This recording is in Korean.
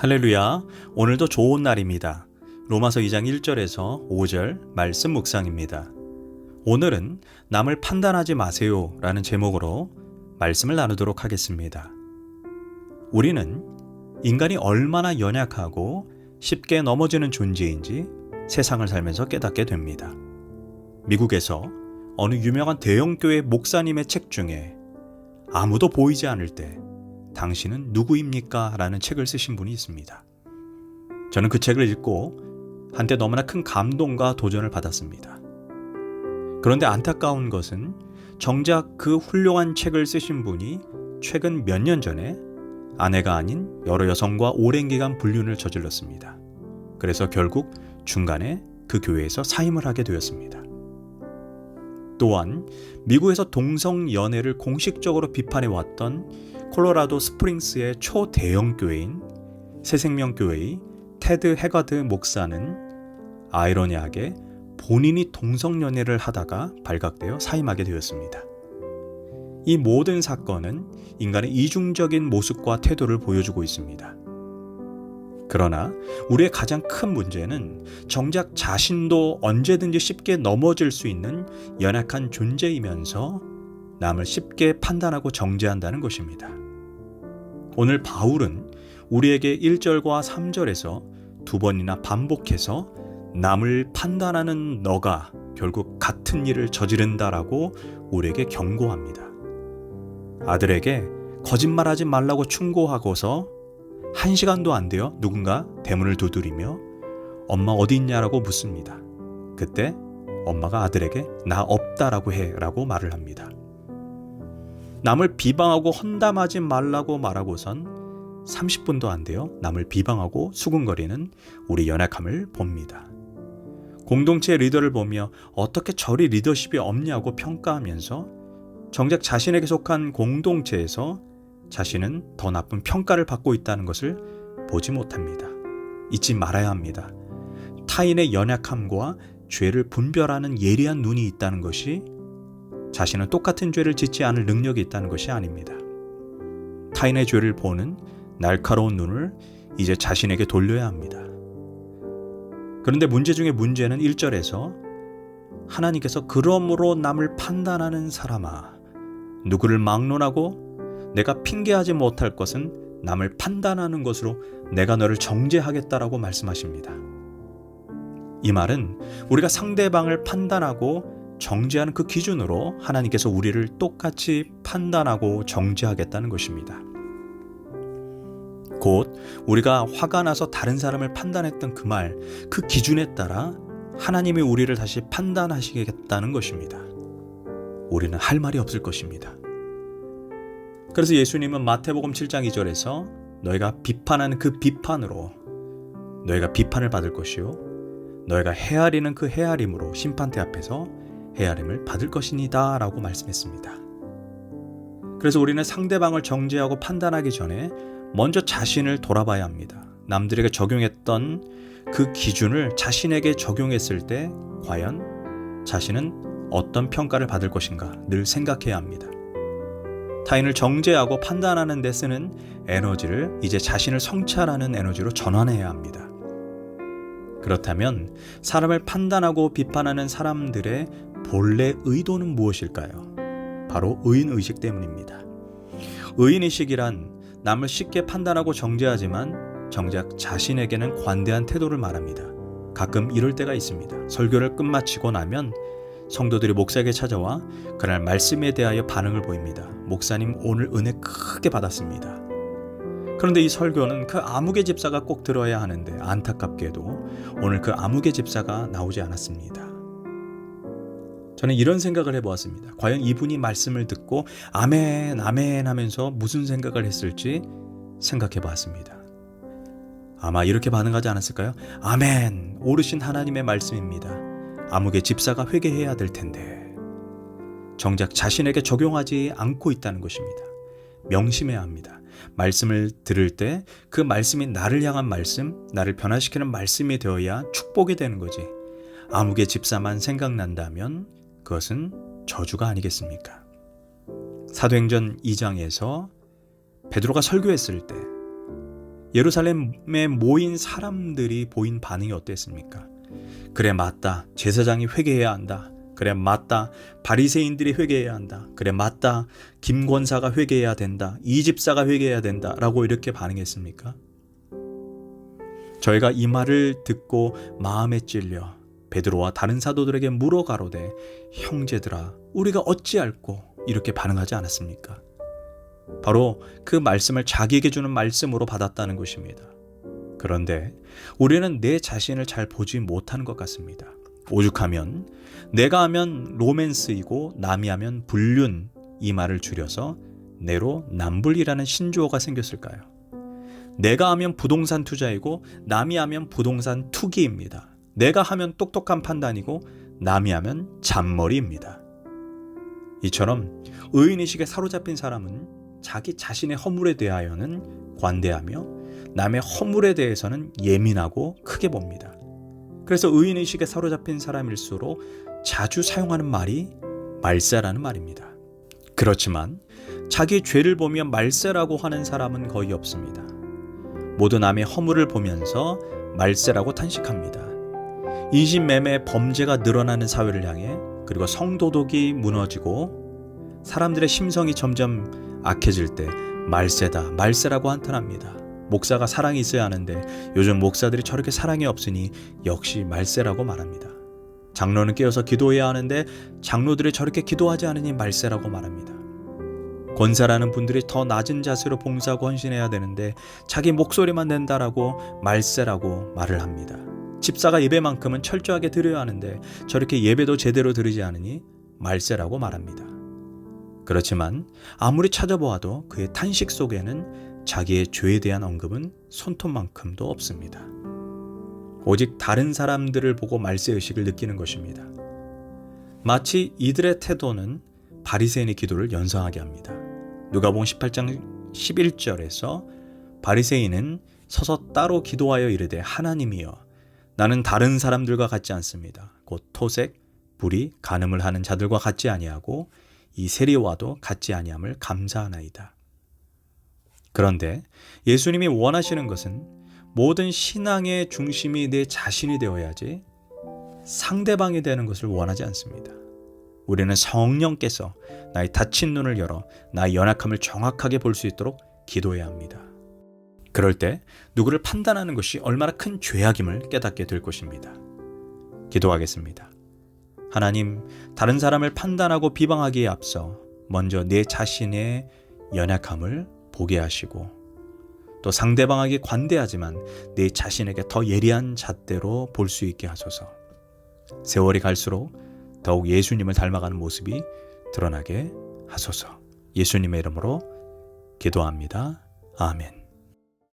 할렐루야, 오늘도 좋은 날입니다. 로마서 2장 1절에서 5절 말씀 묵상입니다. 오늘은 남을 판단하지 마세요 라는 제목으로 말씀을 나누도록 하겠습니다. 우리는 인간이 얼마나 연약하고 쉽게 넘어지는 존재인지 세상을 살면서 깨닫게 됩니다. 미국에서 어느 유명한 대형교회 목사님의 책 중에 아무도 보이지 않을 때 당신은 누구입니까? 라는 책을 쓰신 분이 있습니다. 저는 그 책을 읽고 한때 너무나 큰 감동과 도전을 받았습니다. 그런데 안타까운 것은 정작 그 훌륭한 책을 쓰신 분이 최근 몇 년 전에 아내가 아닌 여러 여성과 오랜 기간 불륜을 저질렀습니다. 그래서 결국 중간에 그 교회에서 사임을 하게 되었습니다. 또한 미국에서 동성 연애를 공식적으로 비판해왔던 콜로라도 스프링스의 초대형 교회인 새생명교회의 테드 해가드 목사는 아이러니하게 본인이 동성 연애를 하다가 발각되어 사임하게 되었습니다. 이 모든 사건은 인간의 이중적인 모습과 태도를 보여주고 있습니다. 그러나 우리의 가장 큰 문제는 정작 자신도 언제든지 쉽게 넘어질 수 있는 연약한 존재이면서 남을 쉽게 판단하고 정죄한다는 것입니다. 오늘 바울은 우리에게 1절과 3절에서 두 번이나 반복해서 남을 판단하는 너가 결국 같은 일을 저지른다라고 우리에게 경고합니다. 아들에게 거짓말하지 말라고 충고하고서 1시간도 안 되어 누군가 대문을 두드리며 엄마 어디 있냐라고 묻습니다. 그때 엄마가 아들에게 나 없다라고 해라고 말을 합니다. 남을 비방하고 헌담하지 말라고 말하고선 30분도 안 되어 남을 비방하고 수군거리는 우리 연약함을 봅니다. 공동체 리더를 보며 어떻게 저리 리더십이 없냐고 평가하면서 정작 자신에게 속한 공동체에서 자신은 더 나쁜 평가를 받고 있다는 것을 보지 못합니다. 잊지 말아야 합니다. 타인의 연약함과 죄를 분별하는 예리한 눈이 있다는 것이 자신은 똑같은 죄를 짓지 않을 능력이 있다는 것이 아닙니다. 타인의 죄를 보는 날카로운 눈을 이제 자신에게 돌려야 합니다. 그런데 문제 중에 문제는 1절에서 하나님께서 그러므로 남을 판단하는 사람아 누구를 막론하고 내가 핑계하지 못할 것은 남을 판단하는 것으로 내가 너를 정죄하겠다라고 말씀하십니다. 이 말은 우리가 상대방을 판단하고 정죄하는 그 기준으로 하나님께서 우리를 똑같이 판단하고 정죄하겠다는 것입니다. 곧 우리가 화가 나서 다른 사람을 판단했던 그 말, 그 기준에 따라 하나님이 우리를 다시 판단하시겠다는 것입니다. 우리는 할 말이 없을 것입니다. 그래서 예수님은 마태복음 7장 2절에서 너희가 비판하는 그 비판으로 너희가 비판을 받을 것이요 너희가 헤아리는 그 헤아림으로 심판대 앞에서 헤아림을 받을 것이니다 라고 말씀했습니다. 그래서 우리는 상대방을 정죄하고 판단하기 전에 먼저 자신을 돌아봐야 합니다. 남들에게 적용했던 그 기준을 자신에게 적용했을 때 과연 자신은 어떤 평가를 받을 것인가 늘 생각해야 합니다. 타인을 정죄하고 판단하는 데 쓰는 에너지를 이제 자신을 성찰하는 에너지로 전환해야 합니다. 그렇다면 사람을 판단하고 비판하는 사람들의 본래 의도는 무엇일까요? 바로 의인의식 때문입니다. 의인의식이란 남을 쉽게 판단하고 정죄하지만 정작 자신에게는 관대한 태도를 말합니다. 가끔 이럴 때가 있습니다. 설교를 끝마치고 나면 성도들이 목사에게 찾아와 그날 말씀에 대하여 반응을 보입니다. 목사님 오늘 은혜 크게 받았습니다. 그런데 이 설교는 그 아무개 집사가 꼭 들어야 하는데 안타깝게도 오늘 그 아무개 집사가 나오지 않았습니다. 저는 이런 생각을 해보았습니다. 과연 이분이 말씀을 듣고 아멘 아멘 하면서 무슨 생각을 했을지 생각해보았습니다. 아마 이렇게 반응하지 않았을까요? 아멘, 오르신 하나님의 말씀입니다. 아무개 집사가 회개해야 될 텐데 정작 자신에게 적용하지 않고 있다는 것입니다. 명심해야 합니다. 말씀을 들을 때 그 말씀이 나를 향한 말씀, 나를 변화시키는 말씀이 되어야 축복이 되는 거지. 아무개 집사만 생각난다면 그것은 저주가 아니겠습니까? 사도행전 2장에서 베드로가 설교했을 때 예루살렘에 모인 사람들이 보인 반응이 어땠습니까? 그래 맞다. 제사장이 회개해야 한다. 그래 맞다. 바리새인들이 회개해야 한다. 그래 맞다. 김 권사가 회개해야 된다. 이 집사가 회개해야 된다. 라고 이렇게 반응했습니까? 저희가 이 말을 듣고 마음에 찔려 베드로와 다른 사도들에게 물어 가로되 형제들아 우리가 어찌할꼬 이렇게 반응하지 않았습니까? 바로 그 말씀을 자기에게 주는 말씀으로 받았다는 것입니다. 그런데 우리는 내 자신을 잘 보지 못하는 것 같습니다. 오죽하면 내가 하면 로맨스이고 남이 하면 불륜 이 말을 줄여서 내로남불이라는 신조어가 생겼을까요? 내가 하면 부동산 투자이고 남이 하면 부동산 투기입니다. 내가 하면 똑똑한 판단이고 남이 하면 잔머리입니다. 이처럼 의인의식에 사로잡힌 사람은 자기 자신의 허물에 대하여는 관대하며 남의 허물에 대해서는 예민하고 크게 봅니다. 그래서 의인의식에 사로잡힌 사람일수록 자주 사용하는 말이 말세라는 말입니다. 그렇지만 자기 죄를 보며 말세라고 하는 사람은 거의 없습니다. 모두 남의 허물을 보면서 말세라고 탄식합니다. 인신매매 범죄가 늘어나는 사회를 향해 그리고 성도덕이 무너지고 사람들의 심성이 점점 악해질 때 말세다, 말세라고 한탄합니다. 목사가 사랑이 있어야 하는데 요즘 목사들이 저렇게 사랑이 없으니 역시 말세라고 말합니다. 장로는 깨어서 기도해야 하는데 장로들이 저렇게 기도하지 않으니 말세라고 말합니다. 권사라는 분들이 더 낮은 자세로 봉사하고 헌신해야 되는데 자기 목소리만 낸다라고 말세라고 말을 합니다. 집사가 예배만큼은 철저하게 드려야 하는데 저렇게 예배도 제대로 드리지 않으니 말세라고 말합니다. 그렇지만 아무리 찾아보아도 그의 탄식 속에는 자기의 죄에 대한 언급은 손톱만큼도 없습니다. 오직 다른 사람들을 보고 말세의식을 느끼는 것입니다. 마치 이들의 태도는 바리새인의 기도를 연상하게 합니다. 누가복음 18장 11절에서 바리새인은 서서 따로 기도하여 이르되 하나님이여 나는 다른 사람들과 같지 않습니다. 곧 토색, 불의, 간음을 하는 자들과 같지 아니하고 이 세리와도 같지 아니함을 감사하나이다. 그런데 예수님이 원하시는 것은 모든 신앙의 중심이 내 자신이 되어야지 상대방이 되는 것을 원하지 않습니다. 우리는 성령께서 나의 닫힌 눈을 열어 나의 연약함을 정확하게 볼 수 있도록 기도해야 합니다. 그럴 때 누구를 판단하는 것이 얼마나 큰 죄악임을 깨닫게 될 것입니다. 기도하겠습니다. 하나님, 다른 사람을 판단하고 비방하기에 앞서 먼저 내 자신의 연약함을 보게 하시고 또 상대방에게 관대하지만 내 자신에게 더 예리한 잣대로 볼 수 있게 하소서. 세월이 갈수록 더욱 예수님을 닮아가는 모습이 드러나게 하소서. 예수님의 이름으로 기도합니다. 아멘.